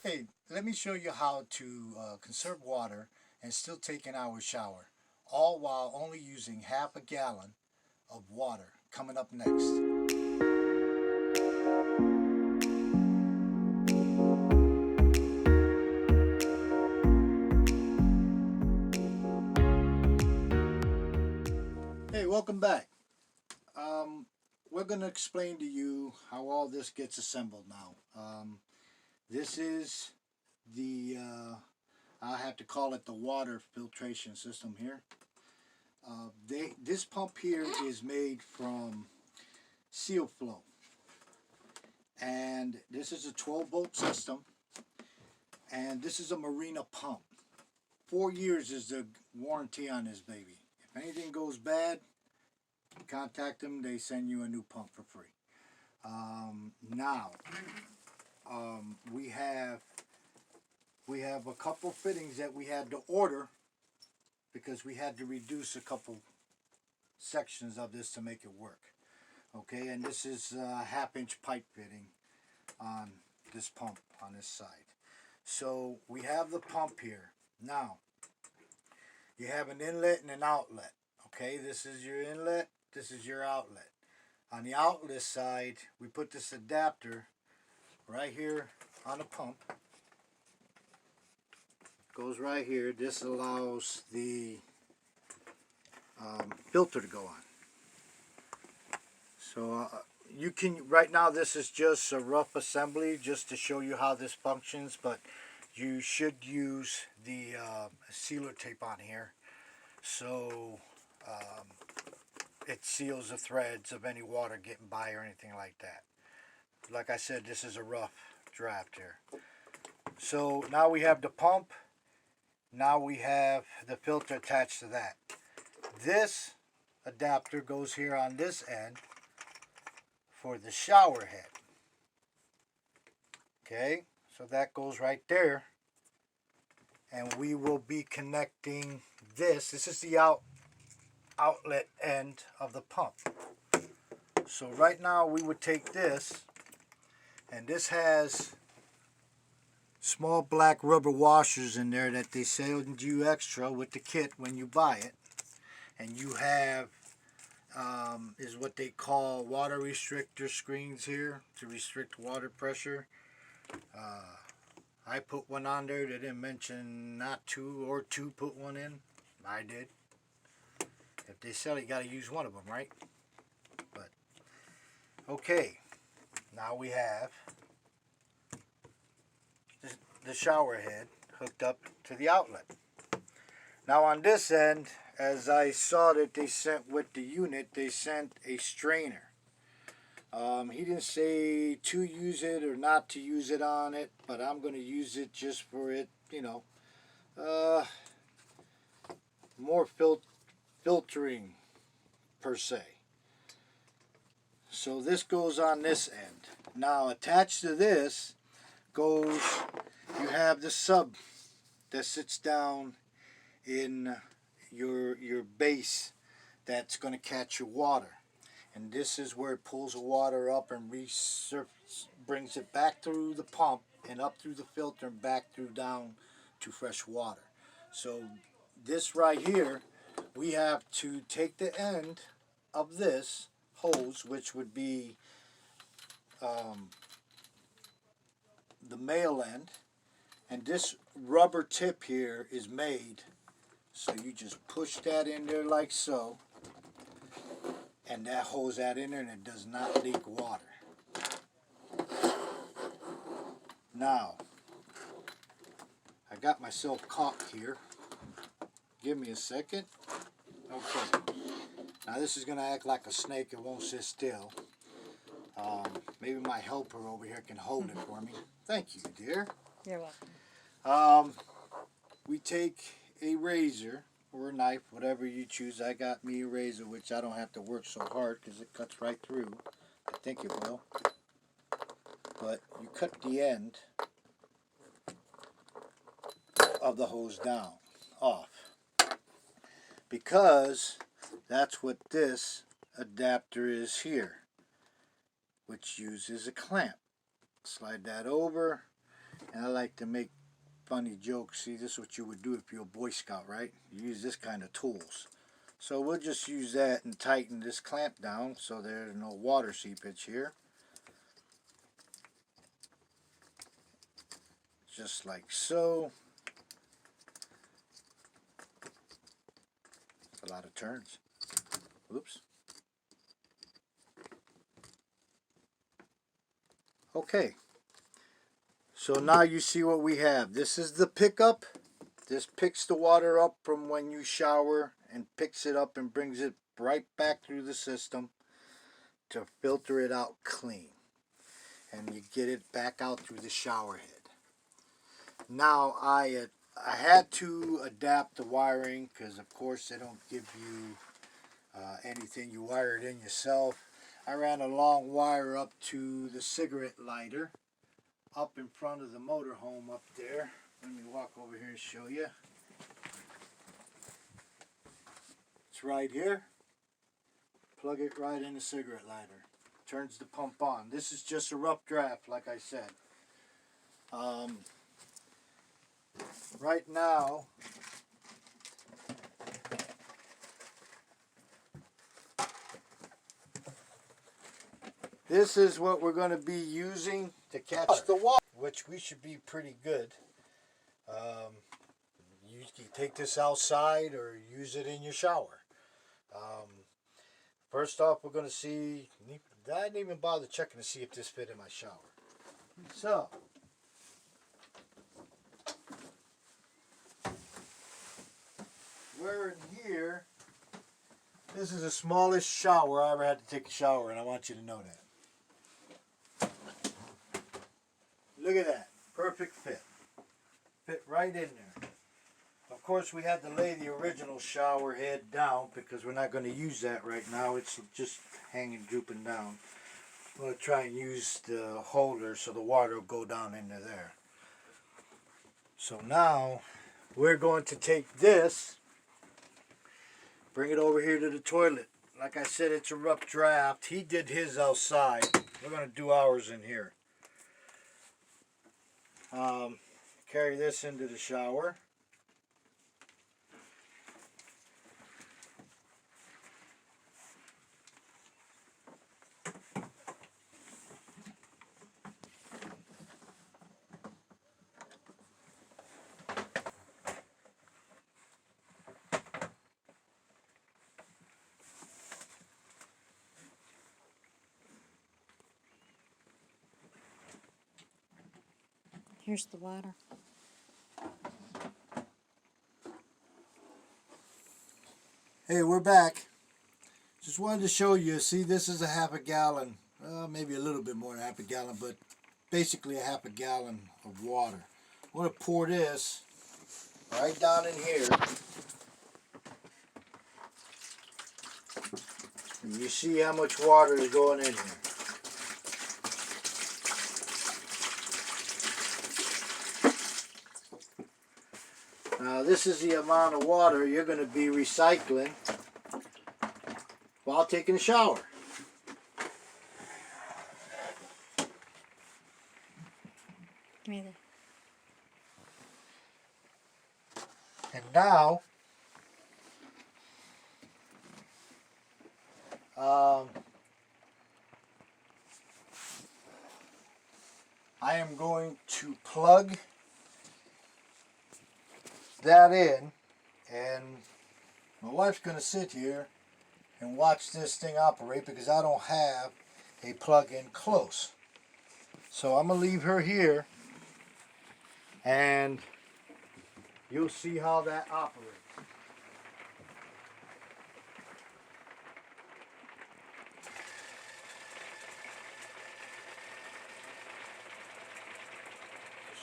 Hey, let me show you how to conserve water and still take an hour shower, all while only using half a gallon of water. Coming up next. Hey, welcome back. Um, we're going to explain to you how all this gets assembled now. This is I have to call it the water filtration system here. This pump here is made from Seal Flow. And this is a 12-volt system, and this is a Marina pump. 4 years is the warranty on this baby. If anything goes bad, contact them. They send you a new pump for free. Now, we have a couple fittings that we had to order because we had to reduce a couple sections of this to make it work. Okay, and this is a half-inch pipe fitting on this pump on this side. So we have the pump here. Now, you have an inlet and an outlet. Okay, this is your inlet, this is your outlet. On the outlet side, we put this adapter right here on the pump. Goes right here. This allows the filter to go on. So you can, right now this is just a rough assembly just to show you how this functions, but you should use the sealer tape on here so it seals the threads of any water getting by or anything like that. Like I said, this is a rough draft here. So now we have the pump. Now we have the filter attached to that. This adapter goes here on this end for the shower head. Okay, so that goes right there. And we will be connecting this. This is the outlet end of the pump. So right now we would take this, and this has small black rubber washers in there that they send you extra with the kit when you buy it. And you have is what they call water restrictor screens here to restrict water pressure. I put one on there. They didn't mention not to or to put one in. I did. If they sell it, you got to use one of them, right? But okay, now we have the shower head hooked up to the outlet. Now on this end, as I saw that they sent with the unit, they sent a strainer. He didn't say to use it or not to use it on it, but I'm going to use it just for it, more filtering per se. So this goes on this end. Now attached to this goes, you have the sub that sits down in your base that's going to catch your water. And this is where it pulls the water up and brings it back through the pump and up through the filter and back through down to fresh water. So this right here, we have to take the end of this hose, which would be the male end, and this rubber tip here is made so you just push that in there like so, and that holds that in there and it does not leak water. Now, I got myself caught here. Give me a second. Okay. Now this is going to act like a snake. It won't sit still. Maybe my helper over here can hold it for me. Thank you, dear. You're welcome. We take a razor or a knife, whatever you choose. I got me a razor, which I don't have to work so hard because it cuts right through. I think it will. But you cut the end of the hose down, off. Because that's what this adapter is here, which uses a clamp. Slide that over, And I like to make funny jokes. See, this is what you would do if you're a Boy Scout, right? You use this kind of tools. So we'll just use that and tighten this clamp down so there's no water seepage here. Just like so. A lot of turns. Oops. Okay. So now you see what we have. This is the pickup. This picks the water up from when you shower and picks it up and brings it right back through the system to filter it out clean. And you get it back out through the shower head. Now I had to adapt the wiring because of course they don't give you anything. You wire it in yourself. I ran a long wire up to the cigarette lighter up in front of the motorhome up there. Let me walk over here and show you. It's right here. Plug it right in the cigarette lighter. Turns the pump on. This is just a rough draft, like I said. Right now, this is what we're going to be using to catch the water, which we should be pretty good. You can take this outside or use it in your shower. First off, we're going to see, I didn't even bother checking to see if this fit in my shower. So, we're in here. This is the smallest shower I ever had to take a shower in. I want you to know that. Look at that. Perfect fit. Fit right in there. Of course, we had to lay the original shower head down because we're not going to use that right now. It's just hanging, drooping down. I'm going to try and use the holder so the water will go down into there. So now, we're going to take this, bring it over here to the toilet. Like I said, it's a rough draft. He did his outside. We're going to do ours in here. Carry this into the shower. Here's the water. Hey, we're back. Just wanted to show you. See, this is a half a gallon. Maybe a little bit more than half a gallon, but basically a half a gallon of water. I'm going to pour this right down in here. And you see how much water is going in here. Now this is the amount of water you're going to be recycling while taking a shower. Give me And now, I am going to plug that in, and my wife's going to sit here and watch this thing operate because I don't have a plug-in close. So I'm going to leave her here and you'll see how that operates.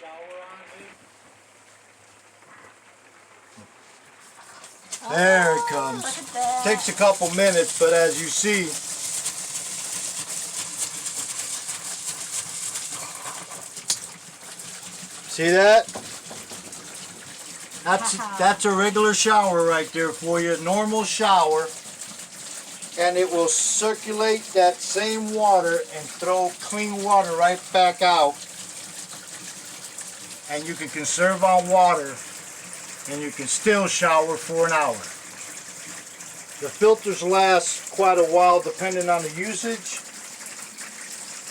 Shower on me. There it comes. Look at that. Takes a couple minutes, but as you see, see that? That's a regular shower right there for you, normal shower, and it will circulate that same water and throw clean water right back out and you can conserve on water, and you can still shower for an hour. The filters last quite a while depending on the usage,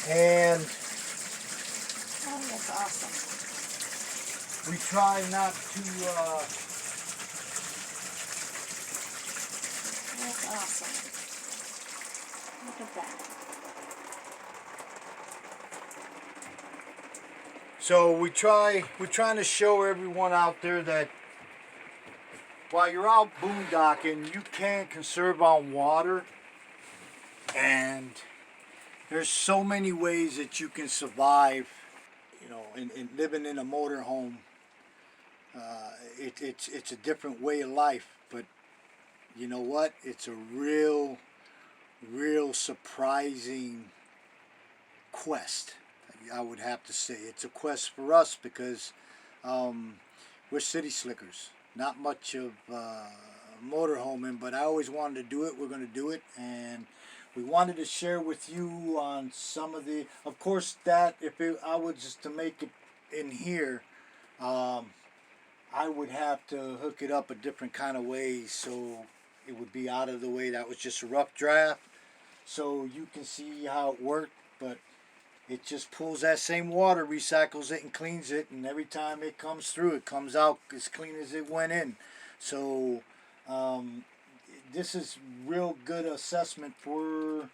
and Oh, that's awesome. we try not to That's awesome. Look at that. so we're trying to show everyone out there that while you're out boondocking, you can conserve on water, and there's so many ways that you can survive, you know, in living in a motorhome. It's a different way of life, but you know what? It's a real surprising quest. I would have to say it's a quest for us because we're city slickers. Not much of motorhoming, but I always wanted to do it. We're going to do it, and we wanted to share with you on some of the. Of course, that I was just to make it in here, I would have to hook it up a different kind of way so it would be out of the way. That was just a rough draft, so you can see how it worked, but it just pulls that same water, recycles it, and cleans it, and every time it comes through, it comes out as clean as it went in. So this is real good assessment for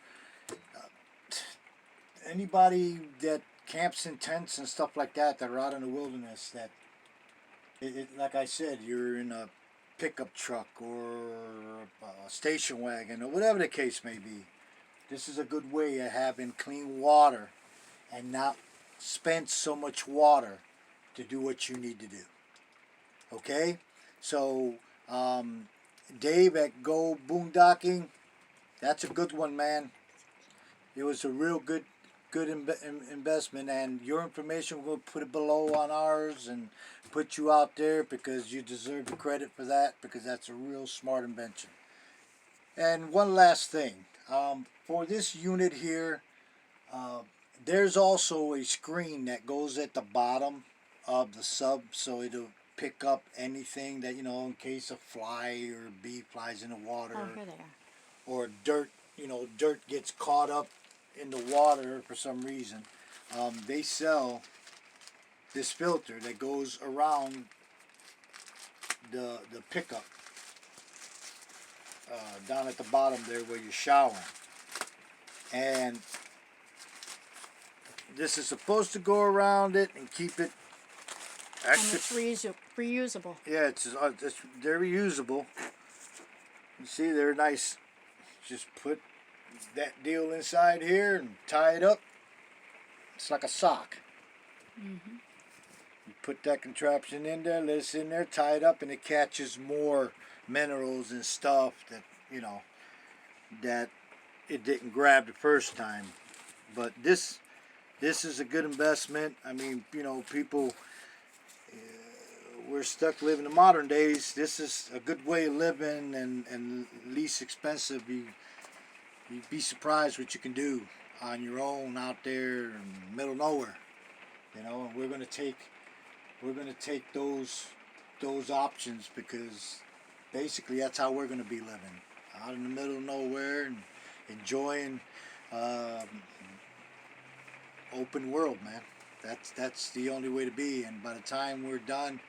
anybody that camps in tents and stuff like that are out in the wilderness. That like I said, you're in a pickup truck or a station wagon or whatever the case may be. This is a good way of having clean water and not spend so much water to do what you need to do. Okay? So, Dave at Go Boondocking, that's a good one, man. It was a real good investment, and your information, we'll put it below on ours and put you out there because you deserve the credit for that, because that's a real smart invention. And one last thing, for this unit here, there's also a screen that goes at the bottom of the sub, so it'll pick up anything that, you know, in case a fly or bee flies in the water, Oh, here they are. or dirt, you know, dirt gets caught up in the water for some reason. They sell this filter that goes around the pickup down at the bottom there where you're showering, and this is supposed to go around it and keep it And it's reusable. yeah, they're reusable. You see, they're nice. Just put that deal inside here and tie it up. It's like a sock. Mm-hmm. You put that contraption in there, let it in there, tie it up, and it catches more minerals and stuff that, you know, that it didn't grab the first time. But this is a good investment. I mean, you know, people, we're stuck living in modern days. This is a good way of living and least expensive. You'd be surprised what you can do on your own out there in the middle of nowhere. You know, and we're gonna take those options, because basically that's how we're gonna be living, out in the middle of nowhere and enjoying open world, man. That's the only way to be. And by the time we're done,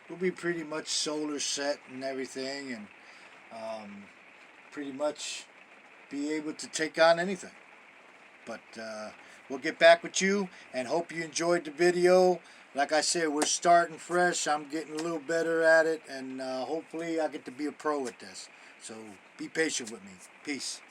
we'll be pretty much solar set and everything, and pretty much be able to take on anything. But we'll get back with you, and hope you enjoyed the video. Like I said, we're starting fresh. I'm getting a little better at it, and hopefully I get to be a pro at this. So be patient with me. Peace.